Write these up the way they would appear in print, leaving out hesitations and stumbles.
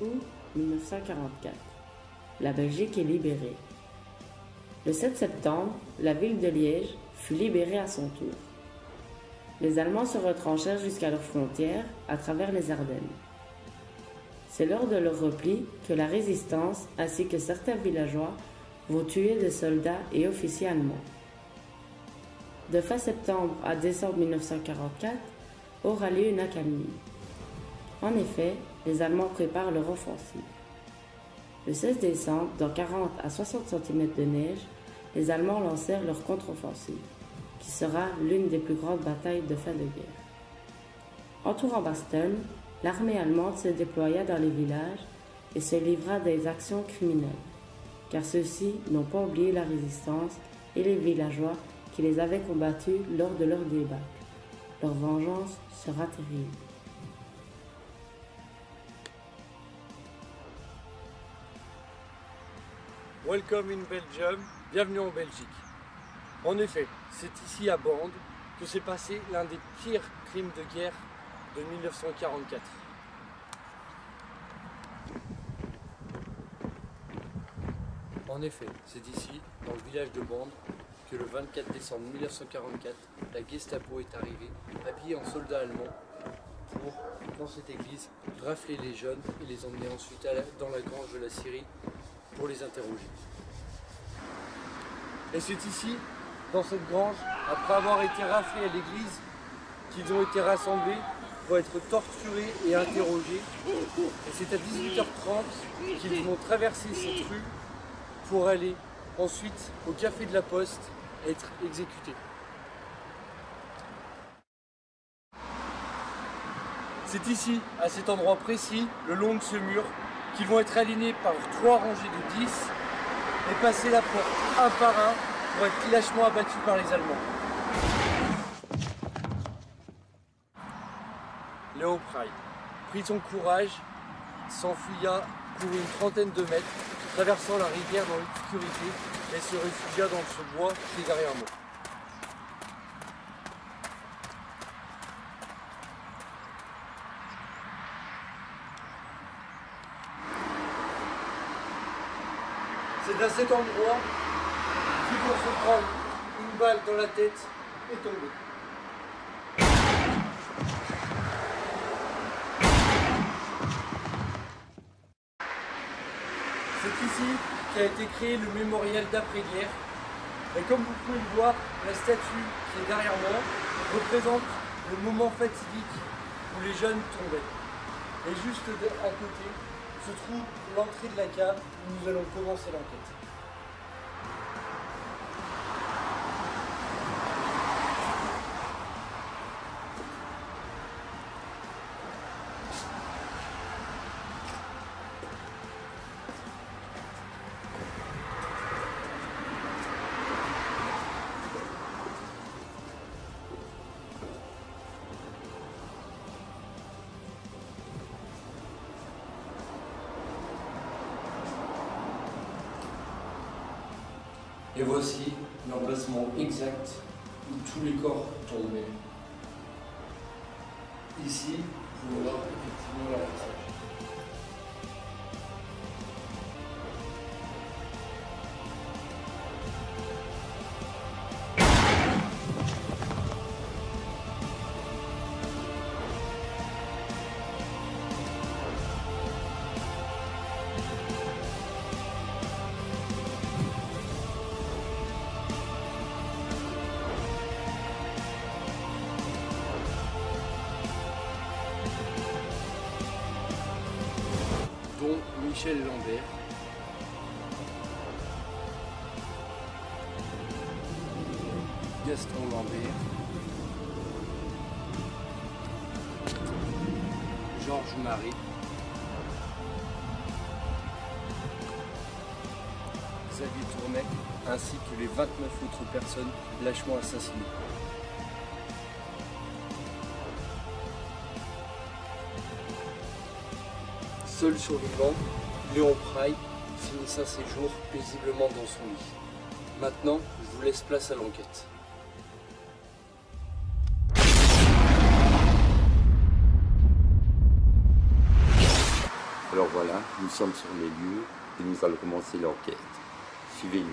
août 1944. La Belgique est libérée. Le 7 septembre, la ville de Liège fut libérée à son tour. Les Allemands se retranchèrent jusqu'à leurs frontières à travers les Ardennes. C'est lors de leur repli que la résistance ainsi que certains villageois vont tuer des soldats et officiers allemands. De fin septembre à décembre 1944 aura lieu une accalmie. En effet, les Allemands préparent leur offensive. Le 16 décembre, dans 40 à 60 cm de neige, les Allemands lancèrent leur contre-offensive, qui sera l'une des plus grandes batailles de fin de guerre. Entourant Bastogne, l'armée allemande se déploya dans les villages et se livra à des actions criminelles, car ceux-ci n'ont pas oublié la résistance et les villageois qui les avaient combattus lors de leur débâcle. Leur vengeance sera terrible. Welcome in Belgium, bienvenue en Belgique. En effet, c'est ici à Bande que s'est passé l'un des pires crimes de guerre de 1944. En effet, c'est ici, dans le village de Bande, que le 24 décembre 1944, la Gestapo est arrivée, habillée en soldats allemands, pour, dans cette église, rafler les jeunes et les emmener ensuite dans la grange de la Syrie pour les interroger. Et c'est ici, dans cette grange, après avoir été raflés à l'église, qu'ils ont été rassemblés pour être torturés et interrogés. Et c'est à 18h30 qu'ils vont traverser cette rue pour aller ensuite au café de la Poste être exécutés. C'est ici, à cet endroit précis, le long de ce mur, qu'ils vont être alignés par 3 rangées de 10 et passer la porte un par un pour être lâchement abattus par les Allemands. Léon Praille prit son courage, s'enfuya pour une trentaine de mètres, traversant la rivière dans l'obscurité et se réfugia dans ce bois qui est derrière moi. C'est à cet endroit qu'il faut se prendre une balle dans la tête et tomber. C'est ici qu'a été créé le mémorial d'après-guerre. Et comme vous pouvez le voir, la statue qui est derrière moi représente le moment fatidique où les jeunes tombaient. Et juste à côté se trouve l'entrée de la cave où nous allons commencer l'enquête. Et voici l'emplacement exact où tous les corps tombaient. Ici, vous pouvez voir effectivement leur visage. Dont Michel Lambert, Gaston Lambert, Georges Marie, Xavier Tournay, ainsi que les 29 autres personnes lâchement assassinées. Seul survivant, Léon Praille finit ses jours paisiblement dans son lit. Maintenant, je vous laisse place à l'enquête. Alors voilà, nous sommes sur les lieux et nous allons commencer l'enquête. Suivez-nous.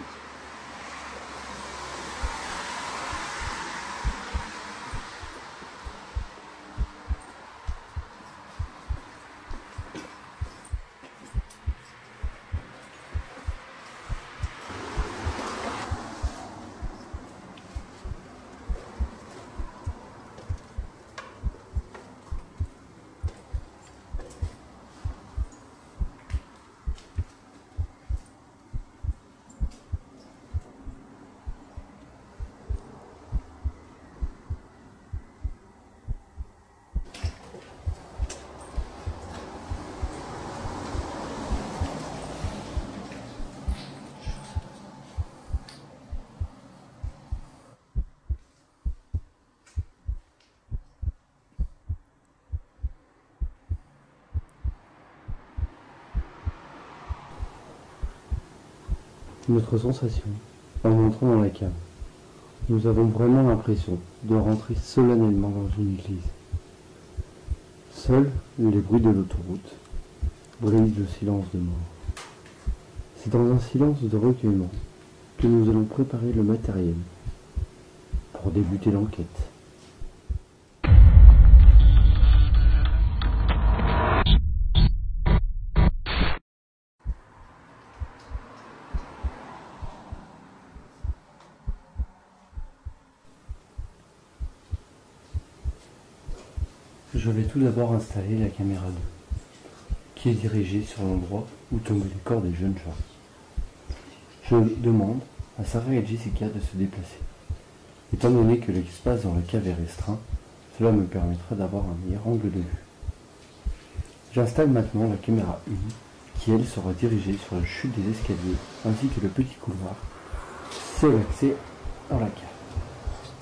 Notre sensation, en entrant dans la cave, nous avons vraiment l'impression de rentrer solennellement dans une église. Seuls les bruits de l'autoroute brisent le silence de mort. C'est dans un silence de recueillement que nous allons préparer le matériel pour débuter l'enquête. Je vais tout d'abord installer la caméra 2, qui est dirigée sur l'endroit où tombaient les corps des jeunes gens. Je demande à Sarah et Jessica de se déplacer. Étant donné que l'espace dans la cave est restreint, cela me permettra d'avoir un meilleur angle de vue. J'installe maintenant la caméra 1, qui elle sera dirigée sur la chute des escaliers, ainsi que le petit couloir, c'est l'accès dans la cave.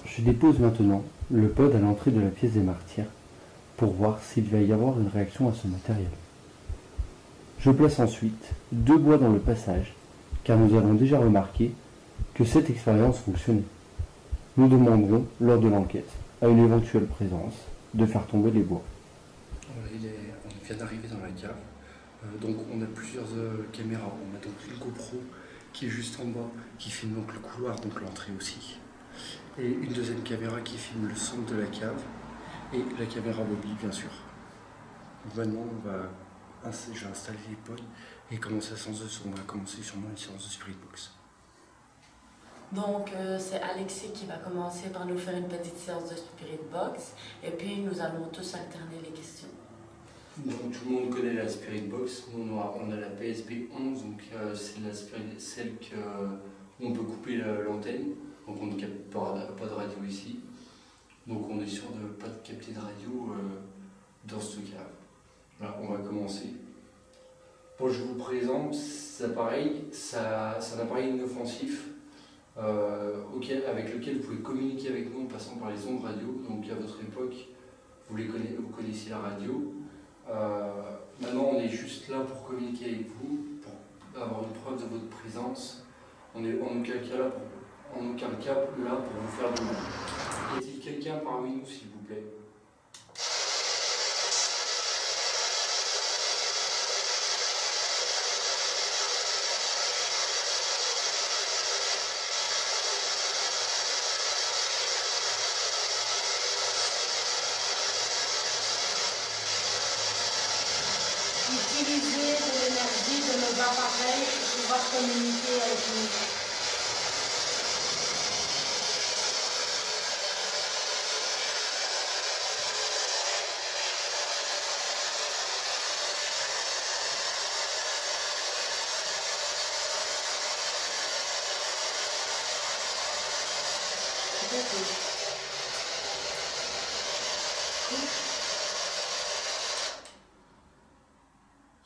Je dépose maintenant le pod à l'entrée de la pièce des martyrs, pour voir s'il va y avoir une réaction à ce matériel. Je place ensuite 2 bois dans le passage, car nous avons déjà remarqué que cette expérience fonctionnait. Nous demanderons, lors de l'enquête, à une éventuelle présence, de faire tomber les bois. On vient d'arriver dans la cave, donc on a plusieurs caméras. On a donc une GoPro qui est juste en bas, qui filme donc le couloir, donc l'entrée aussi, et une deuxième caméra qui filme le centre de la cave, et la caméra mobile bien sûr. Donc maintenant je vais installer les pods et commencer la séance on va commencer sûrement une séance de Spirit Box. Donc c'est Alexis qui va commencer par nous faire une petite séance de Spirit Box et puis nous allons tous alterner les questions. Donc tout le monde connaît la Spirit Box, nous on a la PSP 11, donc c'est celle où on peut couper l'antenne, donc on ne capte pas de radio ici. Donc on est sûr de ne pas capter de radio dans ce cave. Voilà, on va commencer. Bon, je vous présente cet appareil, c'est un appareil inoffensif avec lequel vous pouvez communiquer avec nous en passant par les ondes radio. Donc à votre époque, vous connaissiez la radio. Maintenant on est juste là pour communiquer avec vous, pour avoir une preuve de votre présence. On est en aucun cas là pour vous faire du mal. Y a-t-il quelqu'un parmi nous, s'il vous plaît? Utiliser de l'énergie de nos appareils pour pouvoir communiquer avec nous.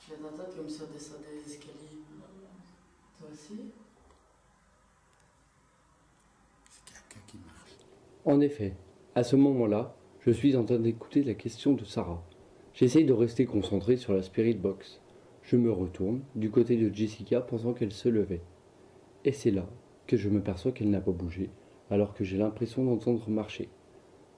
Je vais t'entendre comme ça descendre les escaliers. Toi aussi? C'est quelqu'un qui marche. En effet, à ce moment-là, je suis en train d'écouter la question de Sarah. J'essaye de rester concentré sur la Spirit Box. Je me retourne du côté de Jessica pensant qu'elle se levait. Et c'est là que je me perçois qu'elle n'a pas bougé, alors que j'ai l'impression d'entendre marcher.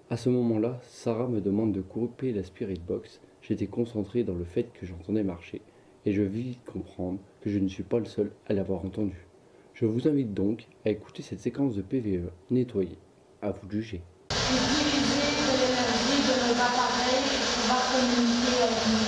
À ce moment-là, Sarah me demande de couper la Spirit Box. J'étais concentré dans le fait que j'entendais marcher et je vais vite comprendre que je ne suis pas le seul à l'avoir entendu. Je vous invite donc à écouter cette séquence de PVE nettoyée. À vous de juger. Utiliser de l'énergie de nos appareils pour pouvoir communiquer avec nous.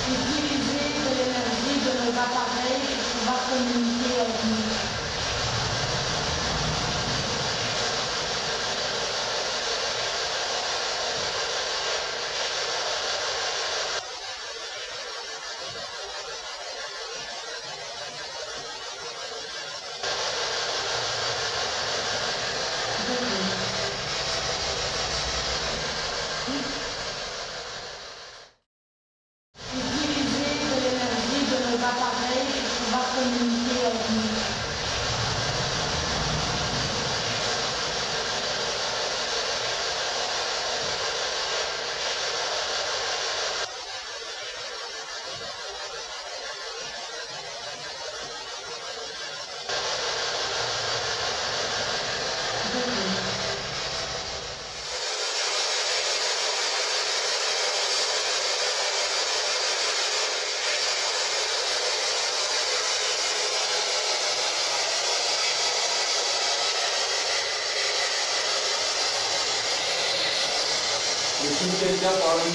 Utiliser de l'énergie de nos appareils pour pouvoir communiquer avec nous. Utiliser de l'énergie de nos appareils pour pouvoir communiquer avec nous. Est-ce que quelqu'un parmi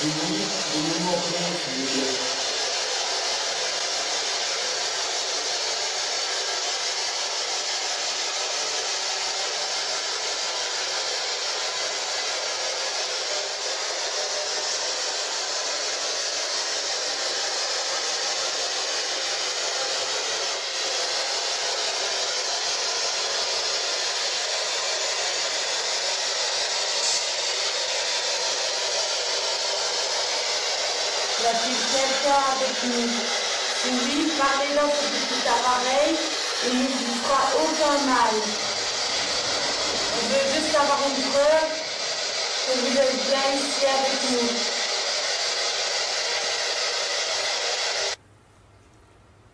nous, de mouvement s'il vous plaît? Y a-t-il quelqu'un avec nous? Si oui, parlez dans ce petit appareil et il ne vous fera aucun mal. On veut juste avoir une preuve que vous êtes bien ici avec nous.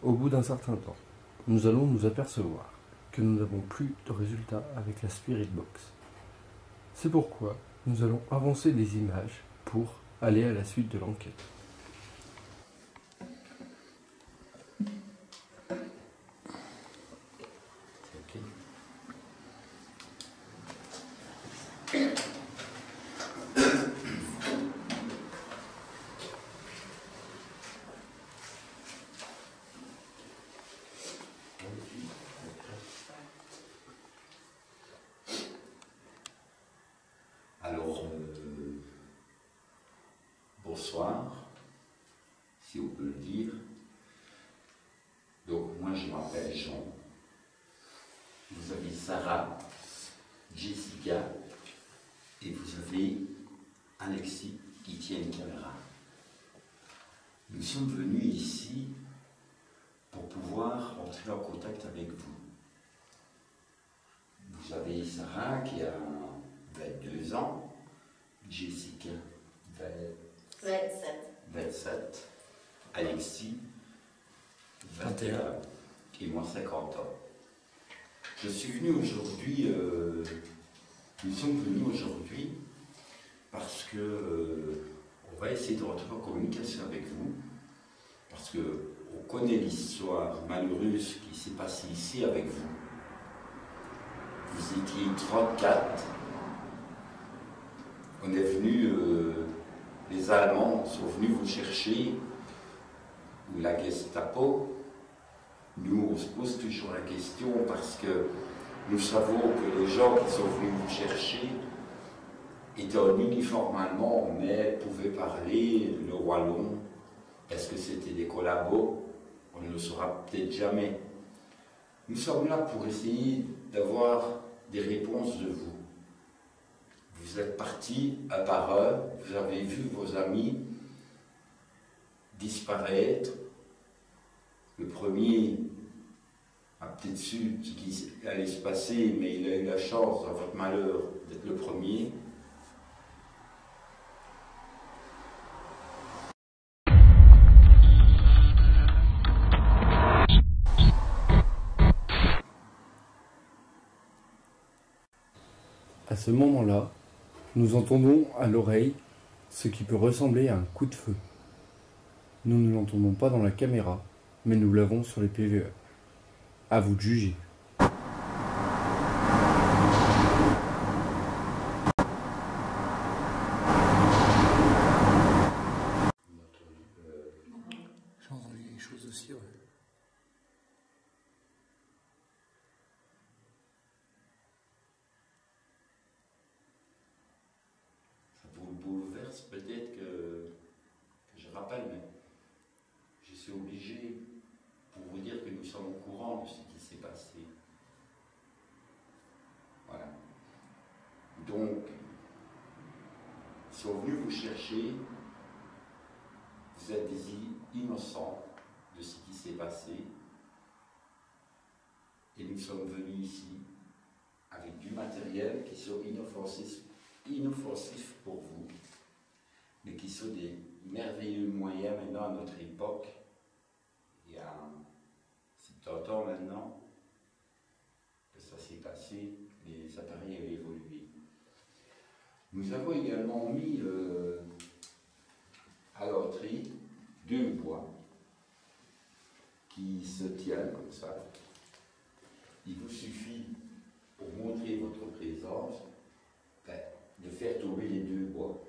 Au bout d'un certain temps, nous allons nous apercevoir que nous n'avons plus de résultats avec la Spirit Box. C'est pourquoi nous allons avancer des images pour aller à la suite de l'enquête. Alors, bonsoir, si on peut le dire. Donc, moi, je m'appelle Jean. Vous avez Sarah, Jessica, et vous avez Alexis qui tient une caméra. Nous sommes venus ici pour pouvoir entrer en contact avec vous. Vous avez Sarah qui a 22 ans, Jessica 27, Alexis 21 et moi 50 ans. Je suis venu aujourd'hui, nous sommes venus aujourd'hui parce que on va essayer de rentrer en communication avec vous, parce que on connaît l'histoire malheureuse qui s'est passée ici avec vous. Vous étiez 34. On est venu, les Allemands sont venus vous chercher, ou la Gestapo. Nous, on se pose toujours la question parce que nous savons que les gens qui sont venus vous chercher étaient en uniforme allemand, mais pouvaient parler le wallon. Est-ce que c'était des collabos? On ne le saura peut-être jamais. Nous sommes là pour essayer d'avoir des réponses de vous. Vous êtes partis un par un, vous avez vu vos amis disparaître. Le premier, a peut-être su ce qui allait se passer, mais il a eu la chance, dans votre malheur, d'être le premier. À ce moment-là, nous entendons à l'oreille ce qui peut ressembler à un coup de feu. Nous ne l'entendons pas dans la caméra, mais nous l'avons sur les PVE. À vous de juger. J'ai entendu des choses aussi, ouais. Ça vous bouleverse peut-être que je rappelle, mais je suis obligé pour vous dire que nous sommes au courant de ce qui s'est passé. Voilà. Donc, ils sont venus vous chercher, vous êtes des innocents de ce qui s'est passé, et nous sommes venus ici avec du matériel qui sont inoffensifs pour vous, mais qui sont des merveilleux moyens maintenant à notre époque. Il y a 70 ans maintenant que ça s'est passé, les appareils avaient évolué. Nous avons également mis à l'entrée 2 bois qui se tiennent comme ça. Il vous suffit, pour montrer votre présence, de faire tomber les 2 bois.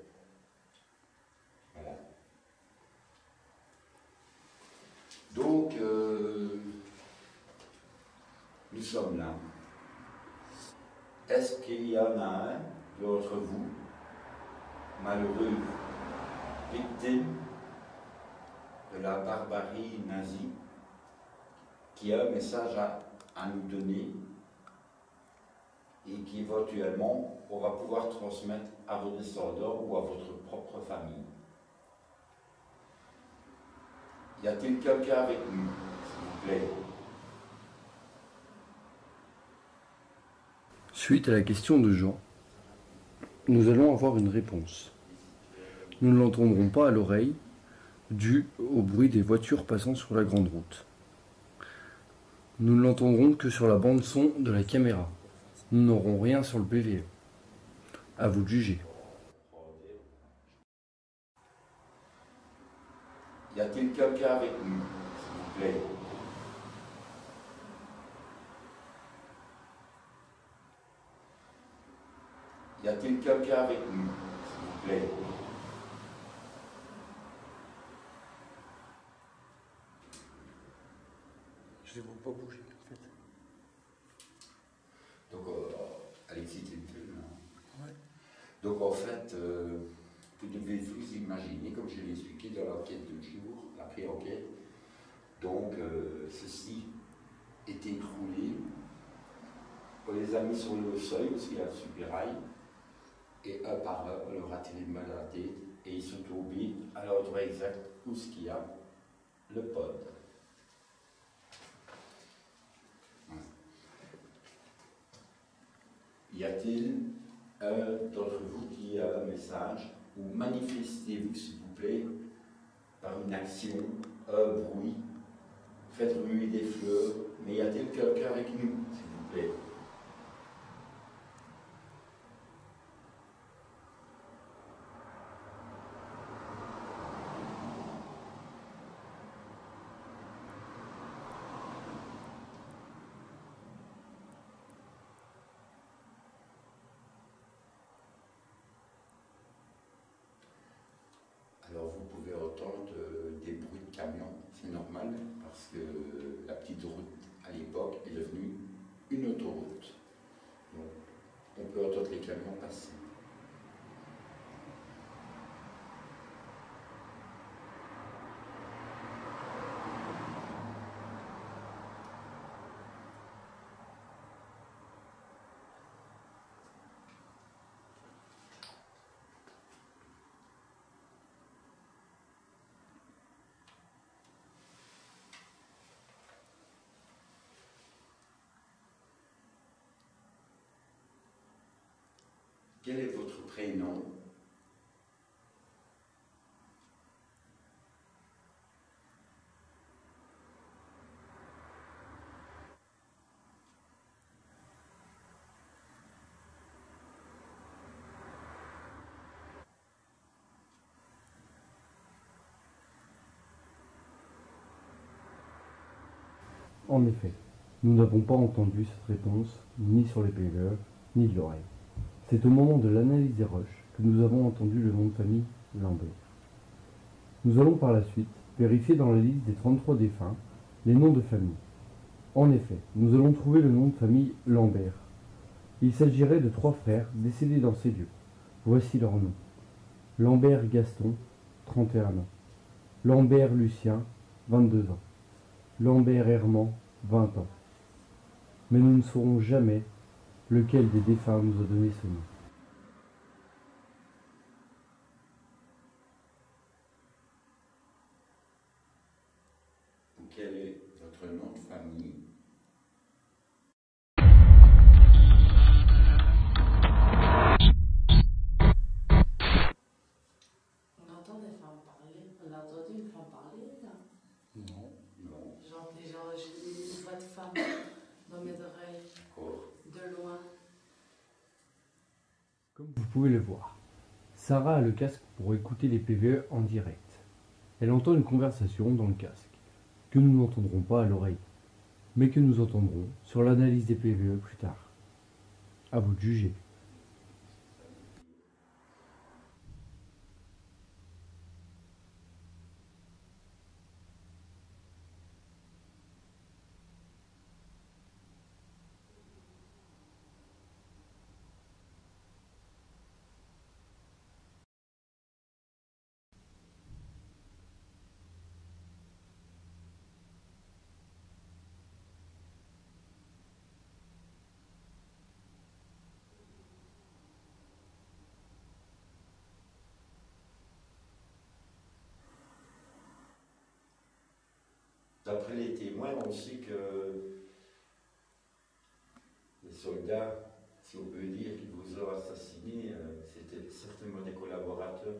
Voilà. Donc, nous sommes là. Est-ce qu'il y en a un d'entre vous, malheureux, victime de la barbarie nazie, qui a un message à nous donner et qui éventuellement on va pouvoir transmettre à vos descendants ou à votre propre famille? Y a-t-il quelqu'un avec nous, s'il vous plaît? Suite à la question de Jean, nous allons avoir une réponse. Nous ne l'entendrons pas à l'oreille, dû au bruit des voitures passant sur la grande route. Nous ne l'entendrons que sur la bande son de la caméra. Nous n'aurons rien sur le PVE. À vous de juger. Y a-t-il quelqu'un avec nous, s'il vous plaît? Y a-t-il quelqu'un avec nous, s'il vous plaît? Je les vois pas bouger, en fait. Donc, Alexis, tu me Ouais. Donc, en fait, vous devez vous imaginer, comme je l'ai expliqué dans l'enquête de jour, la pré-enquête, donc, ceci est écroulé. On les a mis sur le seuil, parce qu'il y a le supérail, et un par un, on leur a tiré une balle à la tête, et ils sont tombés à l'endroit exact où ce qu'il y a le pod. Voilà. Y a-t-il un d'entre vous qui a un message, ou manifestez-vous, s'il vous plaît, par une action, un bruit, faites remuer des fleurs, mais y a-t-il quelqu'un avec nous, s'il vous plaît? Alors vous pouvez entendre des bruits de camions, c'est normal, parce que la petite route à l'époque est devenue une autoroute. Donc on peut entendre les camions passer. Quel est votre prénom? En effet, nous n'avons pas entendu cette réponse ni sur les PVE, ni de l'oreille. C'est au moment de l'analyse des rushs que nous avons entendu le nom de famille Lambert. Nous allons par la suite vérifier dans la liste des 33 défunts les noms de famille. En effet, nous allons trouver le nom de famille Lambert. Il s'agirait de 3 frères décédés dans ces lieux. Voici leurs noms. Lambert Gaston, 31 ans. Lambert Lucien, 22 ans. Lambert Herman, 20 ans. Mais nous ne saurons jamais lequel des défunts nous a donné ce nom. Quel est votre nom de famille? On entend des femmes parler. On a entendu une femme parler, là. Non. Non. Genre, j'ai une voix de femme dans mes oreilles, D'accord. de loin. Comme vous pouvez le voir, Sarah a le casque pour écouter les PVE en direct. Elle entend une conversation dans le casque, que nous n'entendrons pas à l'oreille, mais que nous entendrons sur l'analyse des PVE plus tard. À vous de juger. D'après les témoins, on sait que les soldats, si on peut dire, qui vous ont assassiné, c'était certainement des collaborateurs.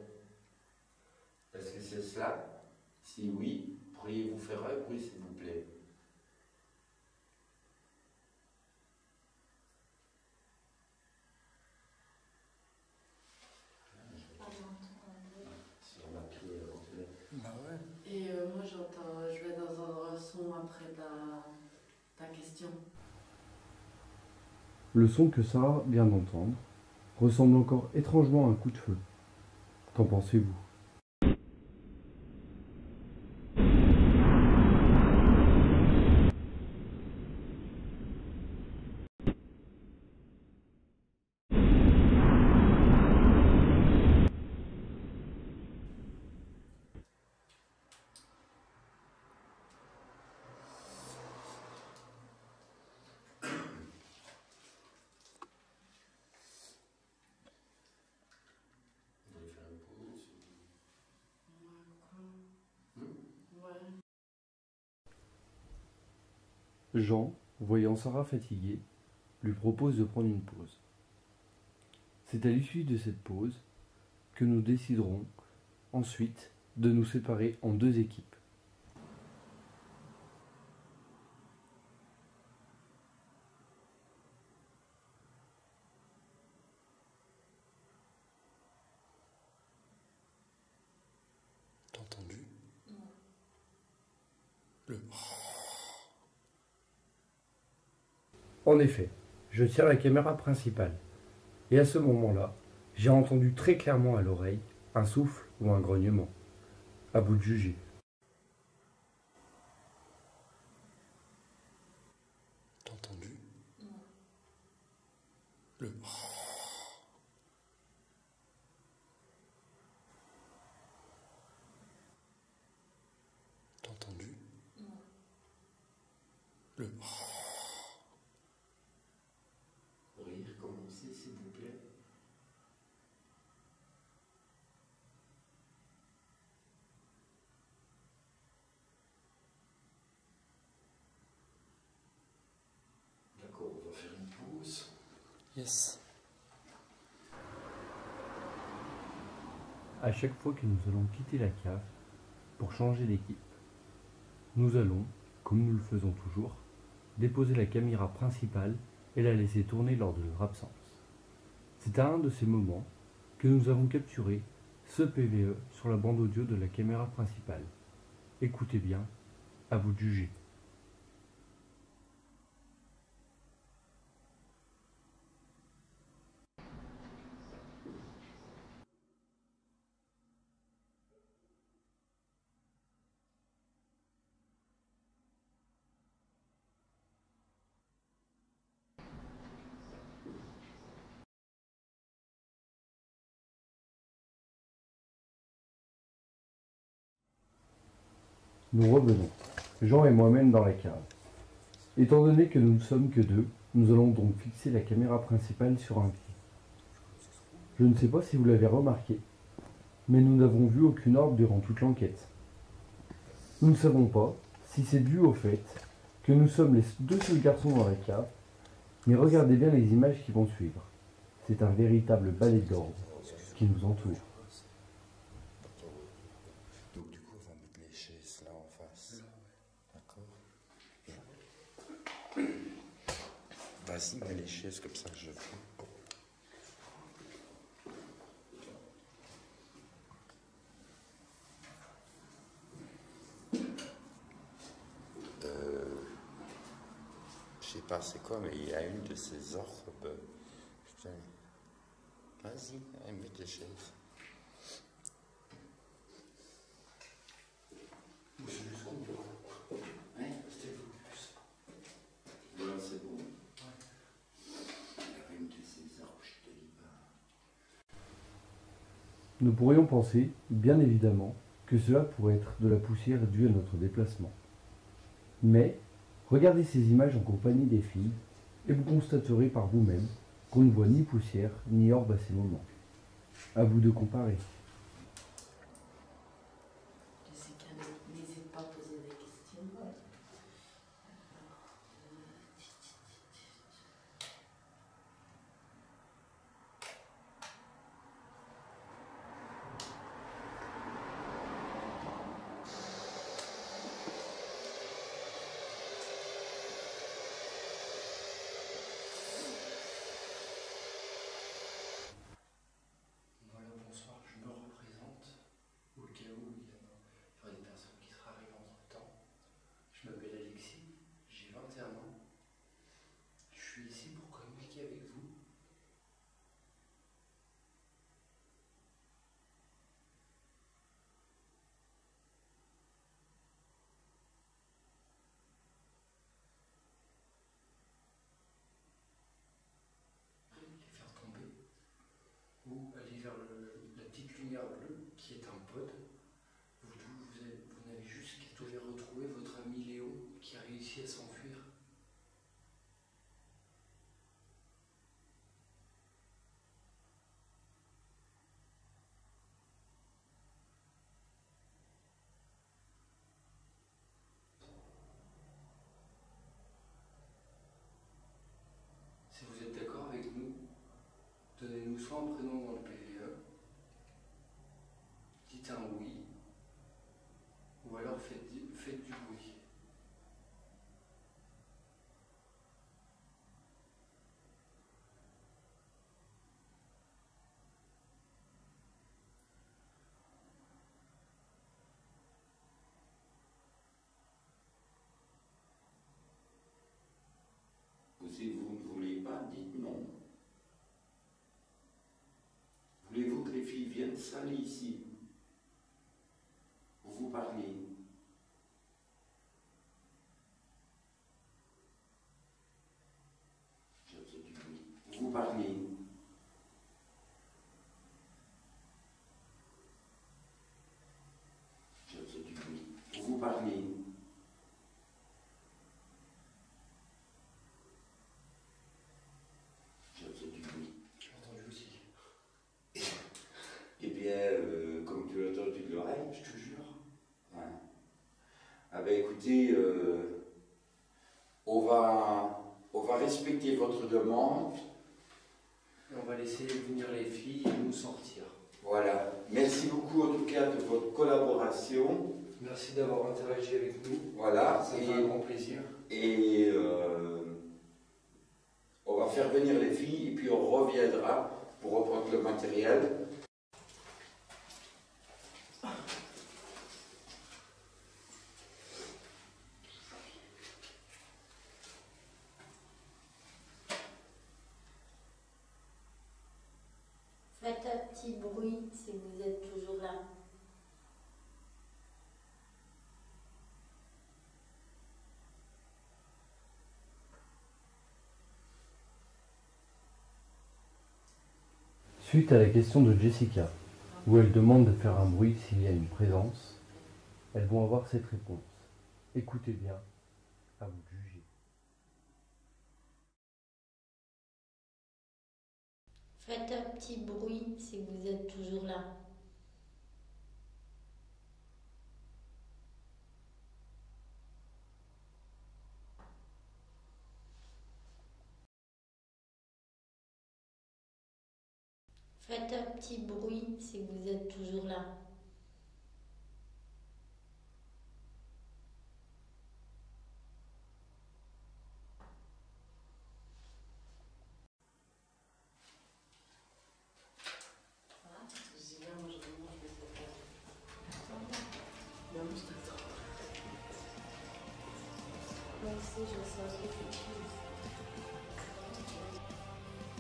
Est-ce que c'est cela? Si oui, pourriez-vous faire un bruit, s'il vous plaît? Sur la clé, Bah ouais. Et moi, j'entends, je vais dans un son après ta question. Le son que Sarah vient d'entendre ressemble encore étrangement à un coup de feu. Qu'en pensez-vous? Vous voulez faire une pause? Ouais. Jean, voyant Sarah fatiguée, lui propose de prendre une pause. C'est à l'issue de cette pause que nous déciderons ensuite de nous séparer en 2 équipes. T'as entendu? Le. En effet, je tiens la caméra principale. Et à ce moment-là, j'ai entendu très clairement à l'oreille un souffle ou un grognement. À vous de juger. T'as entendu? Le. T'as entendu? Le. Pourriez recommencer, s'il vous plaît? D'accord, on va faire une pause. Yes. À chaque fois que nous allons quitter la cave pour changer d'équipe, nous allons, comme nous le faisons toujours, déposer la caméra principale et la laisser tourner lors de notre absence. C'est à un de ces moments que nous avons capturé ce PVE sur la bande audio de la caméra principale. Écoutez bien, à vous de juger. Nous revenons, Jean et moi-même dans la cave. Étant donné que nous ne sommes que deux, nous allons donc fixer la caméra principale sur un pied. Je ne sais pas si vous l'avez remarqué, mais nous n'avons vu aucune orbe durant toute l'enquête. Nous ne savons pas si c'est dû au fait que nous sommes les deux seuls garçons dans la cave, mais regardez bien les images qui vont suivre. C'est un véritable balai d'orbes qui nous entoure. Donc du coup, on va mettre les chaises là en face. D'accord. Vas-y, mets les chaises comme ça, je fais. Je sais pas c'est quoi, mais il y a une de ces orbes. Putain. Vas-y, mets les chaises. Ouais, c'était plus. Voilà, c'est bon. Il y a une de ces orbes, je te dis pas. Nous pourrions penser, bien évidemment, que cela pourrait être de la poussière due à notre déplacement. Mais, regardez ces images en compagnie des filles, et vous constaterez par vous-même qu'on ne voit ni poussière ni orbe à ces moments. À vous de comparer. Jessica, n'hésite pas à poser des questions. Voilà, bonsoir, je me représente, au cas où il y aura des personnes qui seraient arrivées entre temps. Je m'appelle Alexis, j'ai 21 ans. Je suis ici pour communiquer avec vous. Les faire tomber ou aller vers la petite lumière bleue qui est un pod. Vous n'avez juste qu'à devez retrouver votre ami Léon qui a réussi à s'enfuir. Si vous êtes d'accord avec nous, donnez-nous soit un prénom dans le PVE, dites un oui, ou alors faites du bruit. Si vous ne voulez pas, dites non. Voulez-vous que les filles viennent s'aller ici pour vous parler? Je sais du oui. Vous parlez. Je sais du oui. Vous parlez. J'ai entendu aussi. Eh bien, comme tu l'as entendu de l'oreille, Je te jure. ouais. Ah ben écoutez, on va respecter votre demande. Et on va laisser venir les filles et nous sortir. Voilà. Merci beaucoup en tout cas de votre collaboration. Merci d'avoir interagi avec nous. Voilà. Ça fait un grand plaisir. Et on va faire venir les filles et puis on reviendra pour reprendre le matériel. Faites un petit bruit si vous êtes toujours là. Suite à la question de Jessica, où elle demande de faire un bruit s'il y a une présence, elles vont avoir cette réponse. Écoutez bien, à vous de juger. Faites un petit bruit si vous êtes toujours là. Faites un petit bruit si vous êtes toujours là.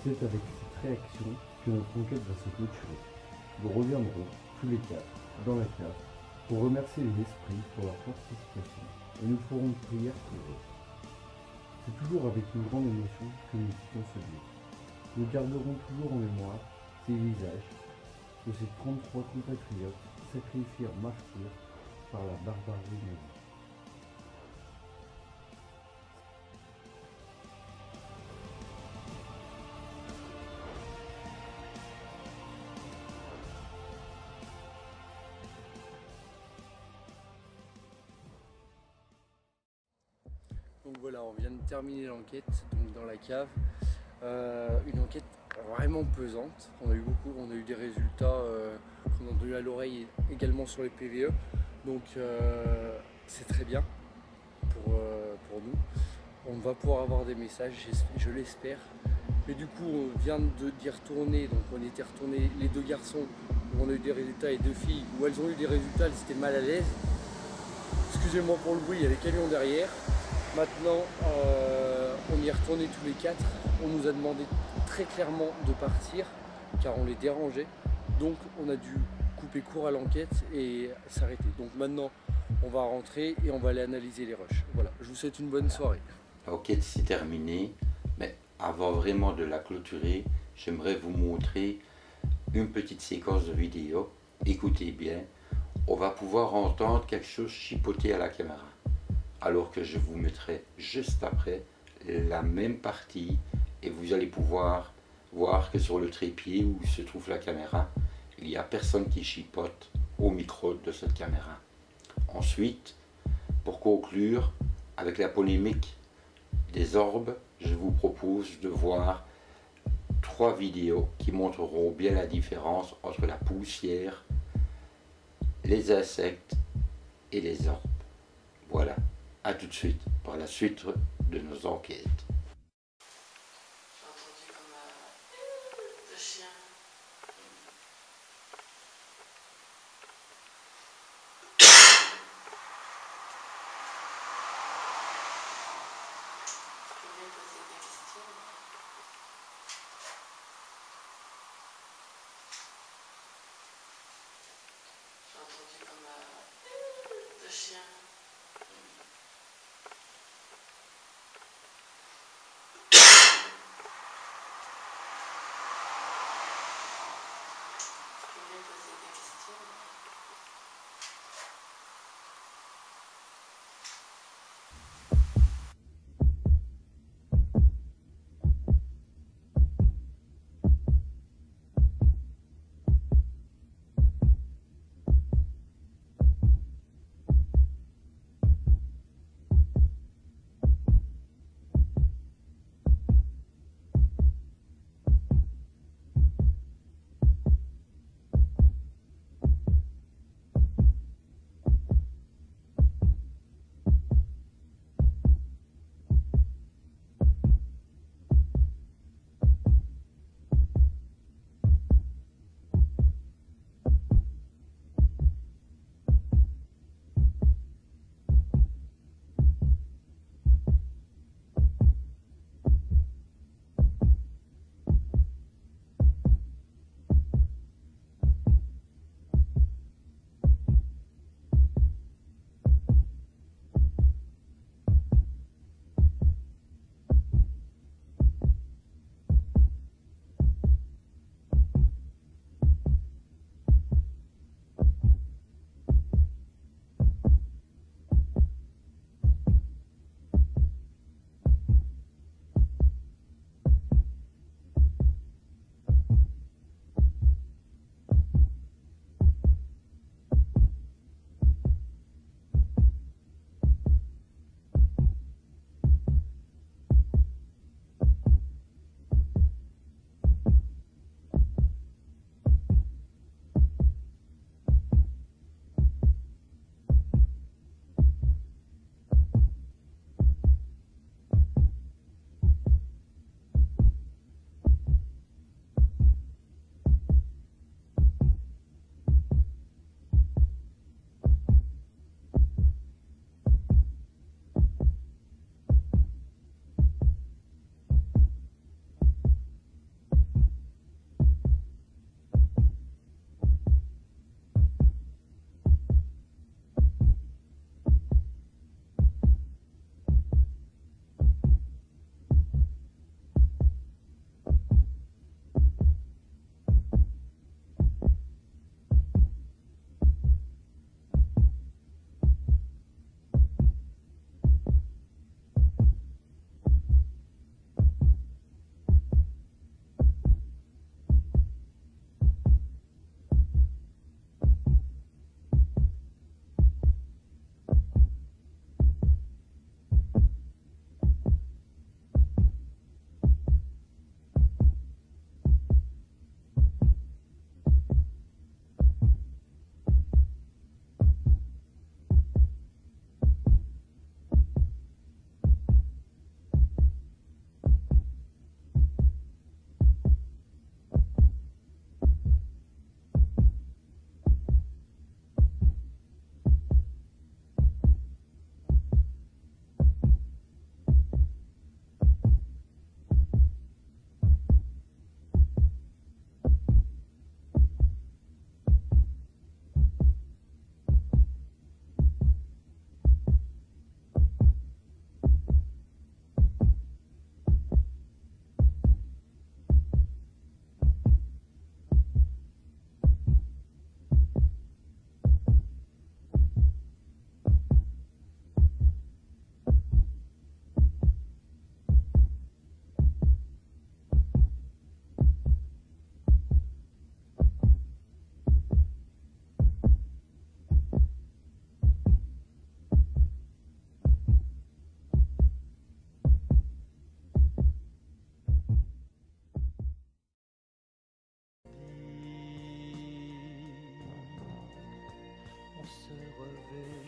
C'est avec cette réaction que notre enquête va se clôturer. Nous reviendrons tous les quatre dans la cave pour remercier les esprits pour leur participation et nous ferons une prière pour eux. C'est toujours avec une grande émotion que nous quittons ce lieu. Nous garderons toujours en mémoire ces visages de ces 33 compatriotes sacrifiés en martyrs par la barbarie nazie. Donc voilà, on vient de terminer l'enquête dans la cave. Une enquête vraiment pesante. On a eu des résultats qu'on a entendus à l'oreille également sur les PVE. Donc c'est très bien pour nous. On va pouvoir avoir des messages, je l'espère. Mais du coup, on vient d'y retourner. Donc on était retourné les deux garçons où on a eu des résultats et deux filles où elles ont eu des résultats, elles étaient mal à l'aise. Excusez-moi pour le bruit, il y a les camions derrière. Maintenant, on y est retourné tous les quatre. On nous a demandé très clairement de partir car on les dérangeait. Donc on a dû couper court à l'enquête et s'arrêter. Donc maintenant, on va rentrer et on va aller analyser les rushs. Voilà, je vous souhaite une bonne soirée. L'enquête c'est terminé, mais avant vraiment de la clôturer, j'aimerais vous montrer une petite séquence de vidéo. Écoutez bien, on va pouvoir entendre quelque chose chipoter à la caméra. Alors que je vous mettrai juste après la même partie et vous allez pouvoir voir que sur le trépied où se trouve la caméra, il n'y a personne qui chipote au micro de cette caméra. Ensuite, pour conclure avec la polémique des orbes, je vous propose de voir 3 vidéos qui montreront bien la différence entre la poussière, les insectes et les orbes. Voilà. A tout de suite pour la suite de nos enquêtes. J'ai entendu comme le chien. Je peux bien poser des questions. J'ai entendu comme le chien.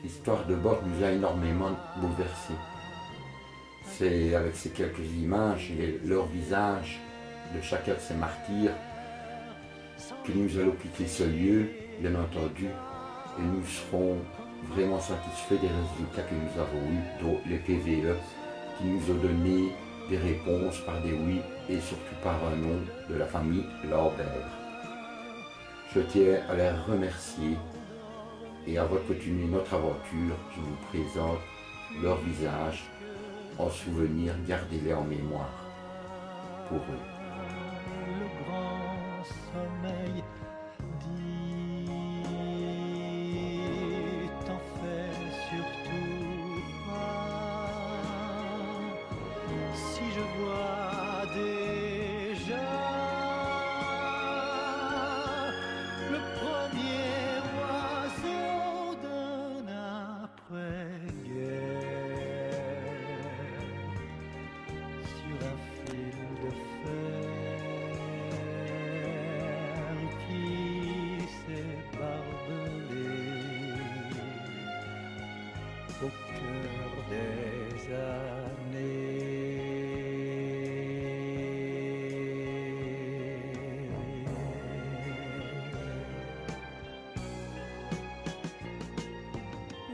l'histoire de Bosch nous a énormément bouleversés. C'est avec ces quelques images et leur visage de chacun de ces martyrs que nous allons quitter ce lieu, bien entendu, et nous serons vraiment satisfaits des résultats que nous avons eus, dont les PVE, qui nous ont donné des réponses par des oui et surtout par un non de la famille Lambert. Je tiens à les remercier et avant de continuer notre aventure, je vous présente leur visage en souvenir, gardez-les en mémoire pour eux. Le grand sommeil dit t'en fais surtout pas. Si je vois déjà le premier oiseau d'un après-guerre sur un fil de fer qui s'est barbelé au cœur des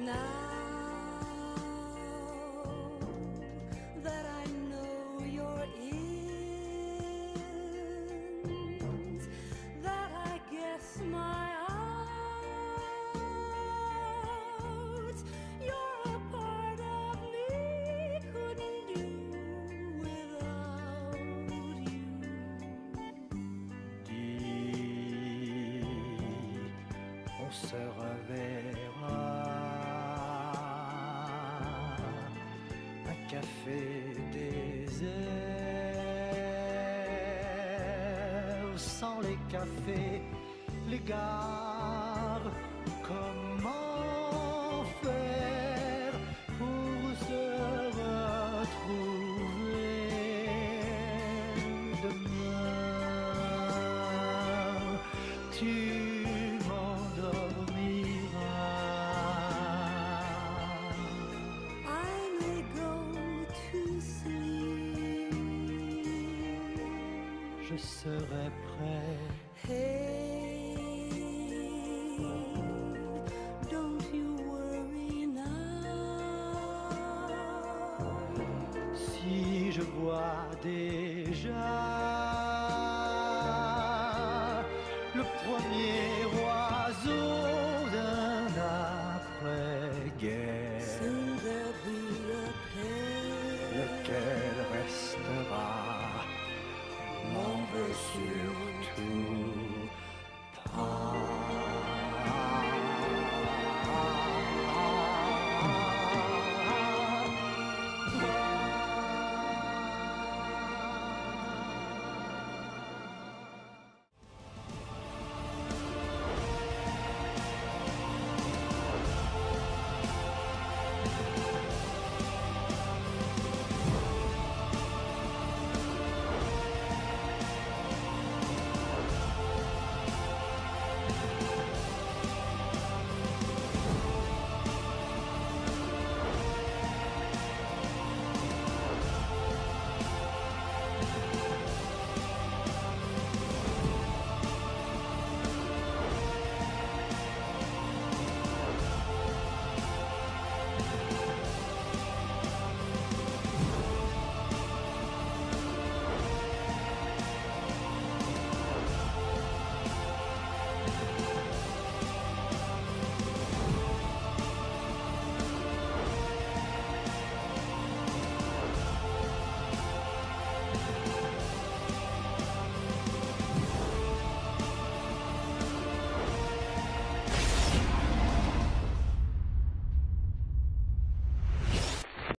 Now that I know your ends, that I guess my outs, you're a part of me, couldn't do without you. Dis, on se reverra. Un café désert, sans les cafés, les gares, comment faire pour se retrouver demain? Tu m'endormiras. I may go to sleep. Je serai prêt. Hey, don't you worry now. Si je vois déjà le premier oiseau d'un après-guerre, Soon there'll be a pair. lequel restera mon vœu sûr.